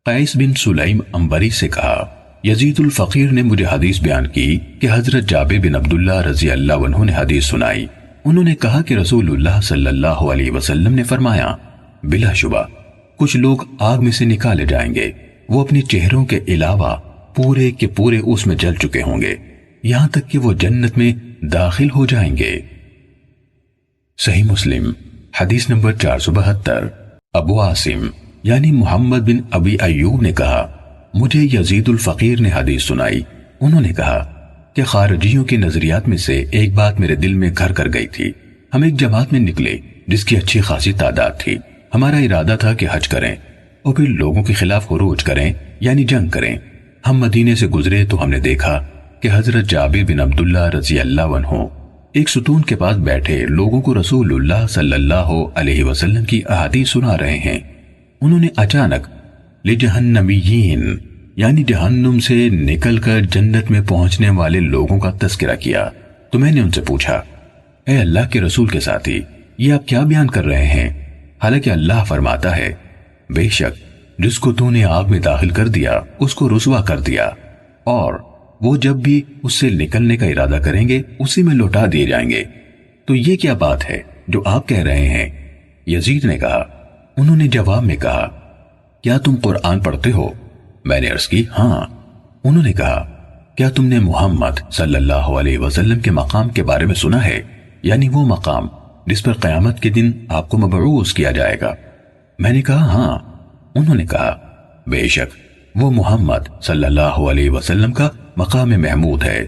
قیس بن سلیم عنبری سے کہا، یزید الفقیر نے مجھے حدیث بیان کی کہ حضرت جابر بن عبداللہ رضی اللہ عنہ نے حدیث سنائی۔ انہوں نے کہا کہ رسول اللہ صلی اللہ علیہ وسلم نے فرمایا، بلا شبہ کچھ لوگ آگ میں سے نکالے جائیں گے، وہ اپنے چہروں کے علاوہ پورے کے پورے اس میں جل چکے ہوں گے، یہاں تک کہ وہ جنت میں داخل ہو جائیں گے۔ صحیح مسلم حدیث نمبر 472۔ ابو عاصم یعنی محمد بن ابی ایوب نے کہا، مجھے یزید الفقیر نے حدیث سنائی۔ انہوں نے کہا کہ خارجیوں کے نظریات میں سے ایک بات میرے دل میں گھر کر گئی تھی۔ ہم ایک جماعت میں نکلے جس کی اچھی خاصی تعداد تھی۔ ہمارا ارادہ تھا کہ حج کریں اور پھر لوگوں کے خلاف خروج کریں یعنی جنگ کریں۔ ہم مدینے سے گزرے تو ہم نے دیکھا کہ حضرت جابر بن عبداللہ رضی اللہ عنہ ایک ستون کے پاس بیٹھے لوگوں کو رسول اللہ صلی اللہ علیہ وسلم کی احادیث سنا رہے ہیں۔ انہوں نے اچانک لجہنمیین یعنی جہنم سے نکل کر جنت میں پہنچنے والے لوگوں کا تذکرہ کیا تو میں نے ان سے پوچھا، اے اللہ کے رسول کے ساتھی، یہ آپ کیا بیان کر رہے ہیں؟ حالانکہ اللہ فرماتا ہے، بے شک جس کو تو نے آگ میں داخل کر دیا اس کو رسوا کر دیا، اور وہ جب بھی اس سے نکلنے کا ارادہ کریں گے اسی میں لوٹا دیے جائیں گے۔ تو یہ کیا بات ہے جو آپ کہہ رہے ہیں؟ یزید نے کہا، انہوں نے جواب میں کہا، کیا تم قرآن پڑھتے ہو؟ میں نے عرض کی، ہاں۔ انہوں نے کہا، کیا تم نے محمد صلی اللہ علیہ وسلم کے مقام کے بارے میں سنا ہے، یعنی وہ مقام جس پر قیامت کے دن آپ کو مبعوث کیا جائے گا؟ میں نے کہا، ہاں۔ انہوں نے کہا، بے شک وہ محمد صلی اللہ علیہ وسلم کا مقام محمود ہے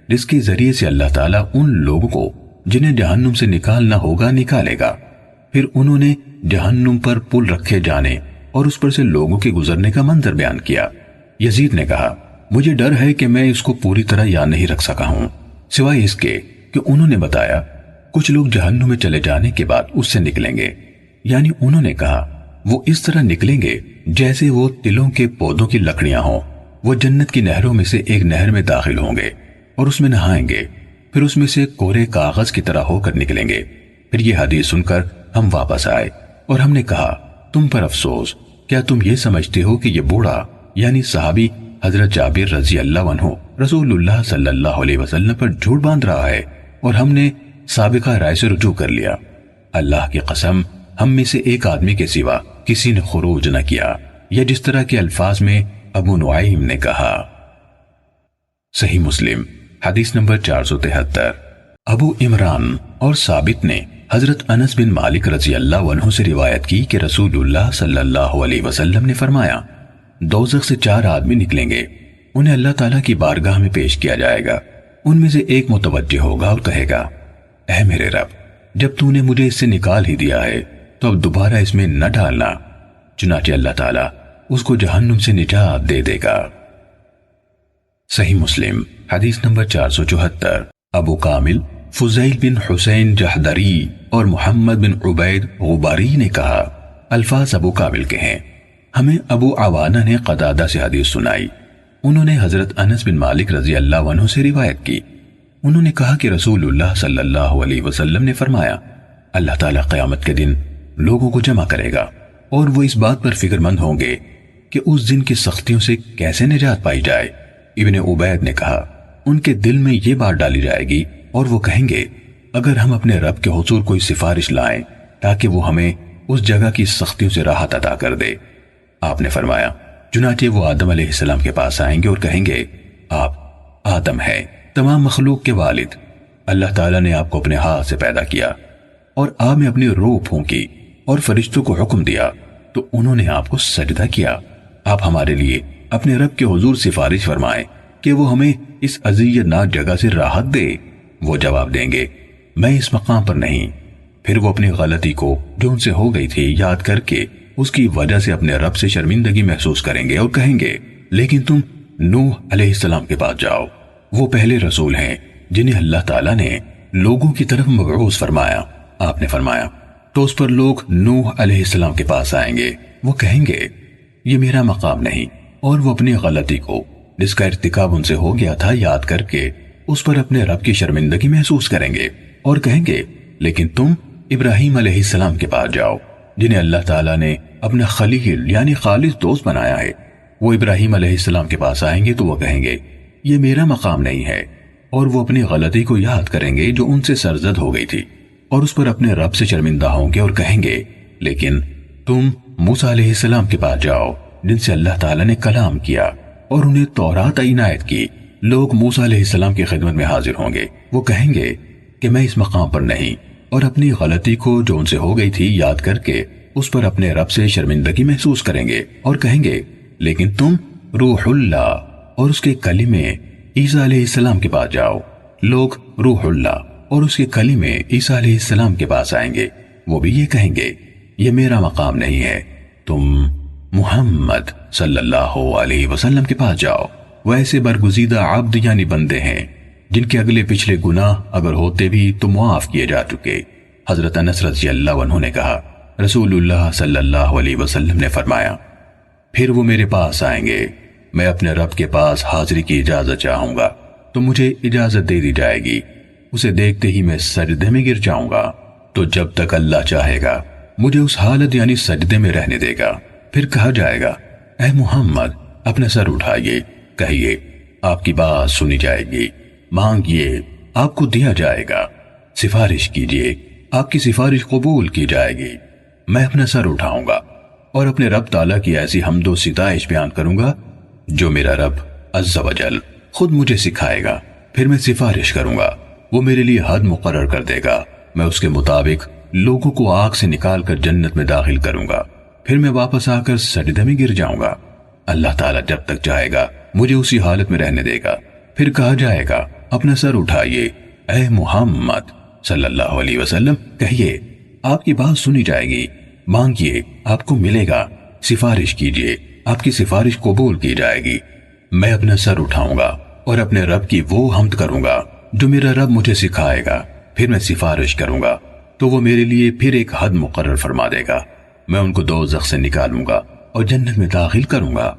جس کے ذریعے سے اللہ تعالیٰ ان لوگوں کو جنہیں جہنم سے نکالنا ہوگا نکالے گا۔ پھر انہوں نے جہنم پر پل رکھے جانے اور اس پر سے لوگوں کے گزرنے کا منظر بیان کیا۔ یزید نے کہا، مجھے ڈر ہے کہ میں اس کو پوری طرح یاد نہیں رکھ سکا ہوں، سوائے اس کے کہ انہوں نے بتایا کچھ لوگ جہنم میں چلے جانے کے بعد اس سے نکلیں گے، یعنی انہوں نے کہا وہ اس طرح نکلیں گے جیسے وہ تلوں کے پودوں کی لکڑیاں ہوں۔ وہ جنت کی نہروں میں سے ایک نہر میں داخل ہوں گے اور اس میں نہائیں گے، پھر اس میں سے کورے کاغذ کی طرح ہو کر نکلیں گے۔ پھر یہ حدیث سن کر ہم واپس آئے اور ہم نے کہا، تم پر افسوس، کیا تم یہ سمجھتے ہو کہ یہ بوڑھا یعنی صحابی حضرت جابر رضی اللہ عنہ رسول اللہ صلی اللہ علیہ وسلم پر جھوٹ باندھ رہا ہے اور ہم نے سابقہ رائے سے رجوع کر لیا؟ اللہ کی قسم، ہم میں سے ایک آدمی کے سوا کسی نے خروج نہ کیا، یا جس طرح کے الفاظ میں ابو نعیم نے کہا۔ صحیح مسلم حدیث نمبر 473۔ ابو عمران اور ثابت نے حضرت انس بن مالک رضی اللہ عنہ سے روایت کی کہ رسول اللہ صلی اللہ علیہ وسلم نے فرمایا، دوزخ سے 4 آدمی نکلیں گے، انہیں اللہ تعالیٰ کی بارگاہ میں پیش کیا جائے گا۔ ان میں سے ایک متوجہ ہوگا اور کہے گا، اے میرے رب، جب تو نے مجھے اس سے نکال ہی دیا ہے تو اب دوبارہ اس میں نہ ڈالنا۔ چنانچہ اللہ تعالیٰ اس کو جہنم سے نجات دے دے گا۔ صحیح مسلم حدیث نمبر 474۔ ابو کامل فضیل بن حسین جہدری اور محمد بن عبید غباری نے کہا، الفاظ ابو کامل کے ہیں، ہمیں ابو عوانہ نے قتادہ سے حدیث سنائی، انہوں نے حضرت انس بن مالک رضی اللہ عنہ سے روایت کی۔ انہوں نے کہا کہ رسول اللہ صلی اللہ علیہ وسلم نے فرمایا، اللہ تعالیٰ قیامت کے دن لوگوں کو جمع کرے گا اور وہ اس بات پر فکر مند ہوں گے کہ اس دن کی سختیوں سے کیسے نجات پائی جائے۔ ابن عبید نے کہا، ان کے دل میں یہ بات ڈالی جائے گی اور وہ کہیں گے، اگر ہم اپنے رب کے حضور کوئی سفارش لائیں تاکہ وہ ہمیں اس جگہ کی سختیوں سے راحت عطا کر دے۔ آپ نے فرمایا، چنانچہ وہ آدم علیہ السلام کے پاس آئیں گے اور کہیں گے، آپ آدم ہیں، تمام مخلوق کے والد، اللہ تعالیٰ نے آپ کو اپنے ہاتھ سے پیدا کیا اور آپ میں اپنی روح پھونکی اور فرشتوں کو حکم دیا تو انہوں نے آپ کو سجدہ کیا۔ آپ ہمارے لیے اپنے رب کے حضور سفارش فرمائیں کہ وہ ہمیں اس اذیت ناک جگہ سے راحت دے۔ وہ جواب دیں گے، میں اس مقام پر نہیں۔ پھر وہ اپنی غلطی کو جو ان سے ہو گئی تھی یاد کر کے اس کی وجہ سے اپنے رب سے شرمندگی محسوس کریں گے اور کہیں گے، لیکن تم نوح علیہ السلام کے پاس جاؤ، وہ پہلے رسول ہیں جنہیں اللہ تعالیٰ نے لوگوں کی طرف مبعوث فرمایا۔ آپ نے فرمایا، تو اس پر لوگ نوح علیہ السلام کے پاس آئیں گے، وہ کہیں گے، یہ میرا مقام نہیں، اور وہ اپنی غلطی کو جس کا ارتکاب ان سے ہو گیا تھا یاد کر کے اس پر اپنے رب کی شرمندگی محسوس کریں گے اور کہیں گے، لیکن تم ابراہیم علیہ السلام کے پاس جاؤ، جنہیں اللہ تعالیٰ نے اپنا خلیل یعنی خالص دوست بنایا ہے، وہ ابراہیم علیہ السلام کے پاس آئیں گے تو وہ کہیں گے یہ میرا مقام نہیں ہے، اور وہ اپنی غلطی کو یاد کریں گے جو ان سے سرزد ہو گئی تھی، اور اس پر اپنے رب سے شرمندہ ہوں گے اور کہیں گے لیکن تم موسیٰ علیہ السلام کے پاس جاؤ جن سے اللہ تعالیٰ نے کلام کیا اور انہیں تورات عنایت کی۔ لوگ موسیٰ علیہ السلام کی خدمت میں حاضر ہوں گے، وہ کہیں گے کہ میں اس مقام پر نہیں، اور اپنی غلطی کو جو ان سے ہو گئی تھی یاد کر کے اس پر اپنے رب سے شرمندگی محسوس کریں گے اور کہیں گے لیکن تم روح اللہ اور اس کے کلمے عیسیٰ علیہ السلام کے پاس جاؤ۔ لوگ روح اللہ اور اس کے کلمے عیسیٰ علیہ السلام کے پاس آئیں گے، وہ بھی یہ کہیں گے یہ میرا مقام نہیں ہے، تم محمد صلی اللہ علیہ وسلم کے پاس جاؤ۔ وہ ایسے برگزیدہ عبد یعنی بندے ہیں جن کے اگلے پچھلے گناہ اگر ہوتے بھی تو معاف کیے جا چکے۔ حضرت انس رضی اللہ عنہ نے کہا رسول اللہ صلی اللہ علیہ وسلم نے فرمایا پھر وہ میرے پاس آئیں گے، میں اپنے رب کے پاس حاضری کی اجازت چاہوں گا تو مجھے اجازت دے دی جائے گی، اسے دیکھتے ہی میں سجدے میں گر جاؤں گا، تو جب تک اللہ چاہے گا مجھے اس حالت یعنی سجدے میں رہنے دے گا۔ پھر کہا جائے گا اے محمد اپنا سر اٹھائیے، کہیے آپ کی بات سنی جائے گی، مانگیے آپ کو دیا جائے گا، سفارش کیجیے آپ کی سفارش قبول کی جائے گی۔ میں اپنا سر اٹھاؤں گا اور اپنے رب تعالیٰ کی ایسی حمد و ستائش بیان کروں گا جو میرا رب عز و جل خود مجھے سکھائے گا، پھر میں سفارش کروں گا، وہ میرے لیے حد مقرر کر دے گا، میں اس کے مطابق لوگوں کو آگ سے نکال کر جنت میں داخل کروں گا، پھر میں واپس آ کر سجدے میں گر جاؤں گا، اللہ تعالیٰ جب تک چاہے گا مجھے اسی حالت میں رہنے دے گا۔ پھر کہا جائے گا اپنا سر اٹھائیے اے محمد صلی اللہ علیہ وسلم، کہیے آپ کی بات سنی جائے گی، مانگیے آپ کو ملے گا، سفارش کیجیے آپ کی سفارش قبول کی جائے گی۔ میں اپنا سر اٹھاؤں گا اور اپنے رب کی وہ حمد کروں گا جو میرا رب مجھے سکھائے گا، پھر میں سفارش کروں گا تو وہ میرے لیے پھر ایک حد مقرر فرما دے گا، میں ان کو دوزخ سے نکالوں گا اور جنت میں داخل کروں گا۔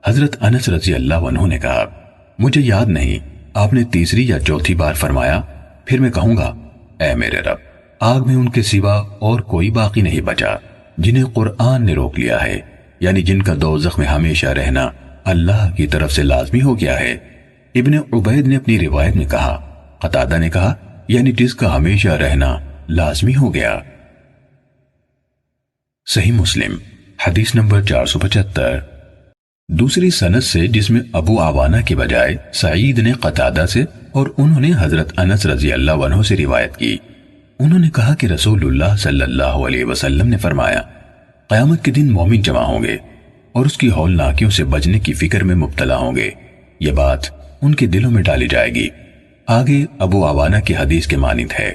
حضرت انس رضی اللہ عنہ نے کہا مجھے یاد نہیں آپ نے تیسری یا چوتھی بار فرمایا، پھر میں کہوں گا اے میرے رب آگ میں ان کے سوا اور کوئی باقی نہیں بچا جنہیں قرآن نے روک لیا ہے، یعنی جن کا دوزخ میں ہمیشہ رہنا اللہ کی طرف سے لازمی ہو گیا ہے۔ ابن عبید نے اپنی روایت میں کہا، قتادہ نے کہا یعنی جس کا ہمیشہ رہنا لازمی ہو گیا۔ صحیح مسلم حدیث نمبر 475۔ دوسری سند سے جس میں ابو عوانہ کے بجائے سعید نے قتادہ سے اور انہوں نے حضرت انس رضی اللہ عنہ سے روایت کی، انہوں نے کہا کہ رسول اللہ صلی اللہ علیہ وسلم نے فرمایا قیامت کے دن مومن جمع ہوں گے اور اس کی ہولناکیوں سے بچنے کی فکر میں مبتلا ہوں گے، یہ بات ان کے دلوں میں ڈالی جائے گی۔ آگے ابو عوانہ کی حدیث کے مانند ہے،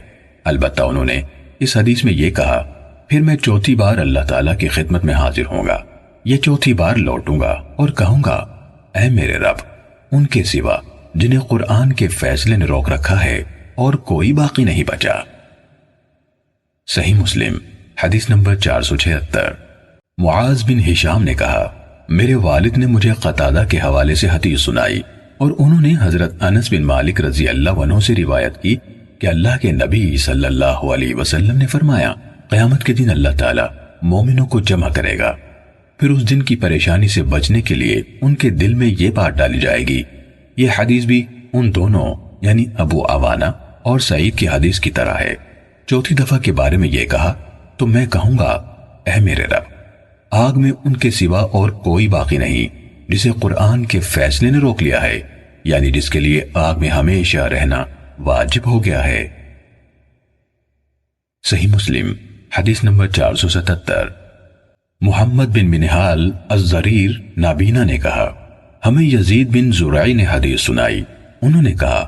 البتہ انہوں نے اس حدیث میں یہ کہا پھر میں چوتھی بار اللہ تعالیٰ کی خدمت میں حاضر ہوں گا، یہ چوتھی بار لوٹوں گا اور کہوں گا اے میرے رب ان کے سوا جنہیں قرآن کے فیصلے نے روک رکھا ہے اور کوئی باقی نہیں بچا۔ صحیح مسلم حدیث نمبر 476۔ معاذ بن ہشام نے کہا میرے والد نے مجھے قتادہ کے حوالے سے حدیث سنائی اور انہوں نے حضرت انس بن مالک رضی اللہ عنہ سے روایت کی کہ اللہ کے نبی صلی اللہ علیہ وسلم نے فرمایا قیامت کے دن اللہ تعالیٰ مومنوں کو جمع کرے گا، پھر اس دن کی پریشانی سے بچنے کے لیے ان کے دل میں یہ بات ڈالی جائے گی۔ یہ حدیث بھی ان دونوں یعنی ابو عوانہ اور سعید کی حدیث کی طرح ہے۔ چوتھی دفعہ کے بارے میں یہ کہا تو میں کہوں گا اے میرے رب آگ میں ان کے سوا اور کوئی باقی نہیں جسے قرآن کے فیصلے نے روک لیا ہے، یعنی جس کے لیے آگ میں ہمیشہ رہنا واجب ہو گیا ہے۔ صحیح مسلم حدیث نمبر 477۔ محمد بن منہال الزریر نابینا نے کہا ہمیں یزید بن زرعی نے حدیث سنائی، انہوں نے کہا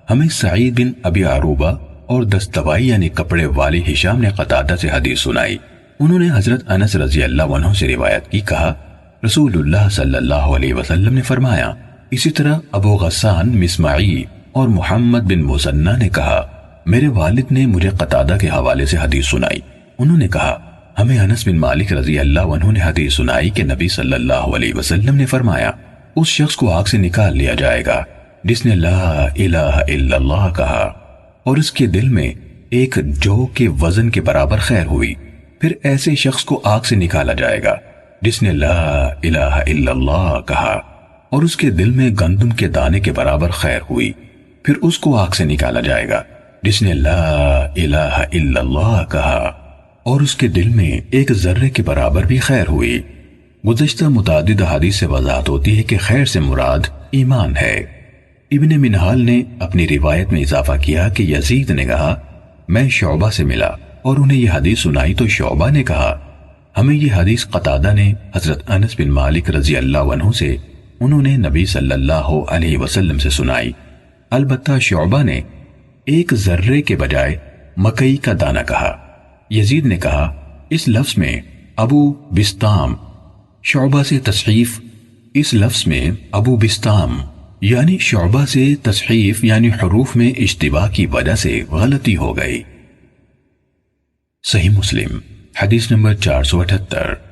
ہمیں سعید بن ابی عروبہ اور دستوائی یعنی کپڑے والے ہشام نے قتادہ سے حدیث سنائی، انہوں نے حضرت انس رضی اللہ عنہ سے روایت کی، کہا رسول اللہ صلی اللہ علیہ وسلم نے فرمایا۔ اسی طرح ابو غسان مسمعی اور محمد بن مسنہ نے کہا میرے والد نے مجھے قتادہ کے حوالے سے حدیث سنائی، انہوں نے کہا ہمیں انس بن مالک رضی اللہ عنہ نے حدیث سنائی کہ نبی صلی اللہ علیہ وسلم نے فرمایا اس شخص کو آگ سے نکال لیا جائے گا جس نے لا الہ الا اللہ کہا اور اس کے دل میں ایک جو کے وزن کے برابر خیر ہوئی، پھر ایسے شخص کو آگ سے نکالا جائے گا جس نے لا الہ الا اللہ کہا اور اس کے دل میں گندم کے دانے کے برابر خیر ہوئی۔ پھر اس کو آگ سے نکالا جائے گا جس نے لا الہ الا اللہ کہا اور اس کے دل میں ایک ذرے کے برابر بھی خیر ہوئی۔ گزشتہ متعدد حدیث سے وضاحت ہوتی ہے کہ خیر سے مراد ایمان ہے۔ ابن منہال نے اپنی روایت میں اضافہ کیا کہ یزید نے کہا میں شعبہ سے ملا اور انہیں یہ حدیث سنائی تو شعبہ نے کہا ہمیں یہ حدیث قتادہ نے حضرت انس بن مالک رضی اللہ عنہ سے انہوں نے نبی صلی اللہ علیہ وسلم سے سنائی۔ البتہ شعبہ نے ایک ذرے کے بجائے مکئی کا دانہ کہا۔ یزید نے کہا اس لفظ میں ابو بستام، شعبہ سے تصحیف اس لفظ میں ابو بستام یعنی شعبہ سے تصحیف یعنی حروف میں اشتباہ کی وجہ سے غلطی ہو گئی۔ صحیح مسلم حدیث نمبر 478۔